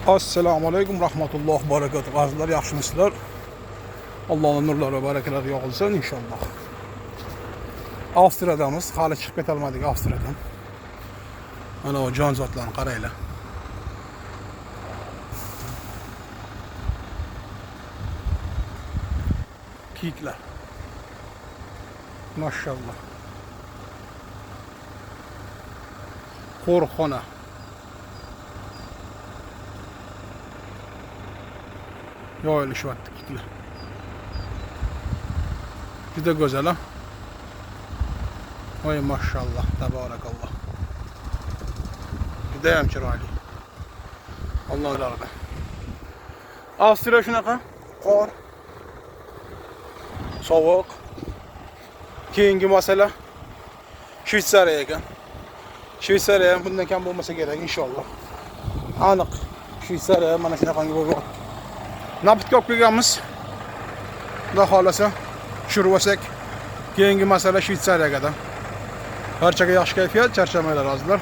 Assalomu alaykum rahmatullohi barakatuh. Azizlar, yaxshimisizlar? Allohning nurlari va barakalari yog'ilsin inshaalloh. Avstriyadamiz, hali chiqib keta olmadik Avstriyadan. Mana o jonzotlarni qaranglar. Kiyiklar. Maşallah. Qo'rxona. Yoyilishyapti kiyiklar. Juda go'zal ha. Voy maşallah, tabarakallah. Judayam chiroyli. Alloh razı. Avstriya shunaqa. Qor. Sovuq. Keyingi masala Shveysariya ekan. Shveysariya ham bundan kam bo'lmasa kerak inshaalloh. Aniq. Shveysariya mana shunaqangi bo'lgan. Nabitga olib kelganmiz. Xudo xolasa tushirib olsak, keyingi masala Shveysariyaga. Barchaga yaxshi kayfiyat, charchamanglar azizlar.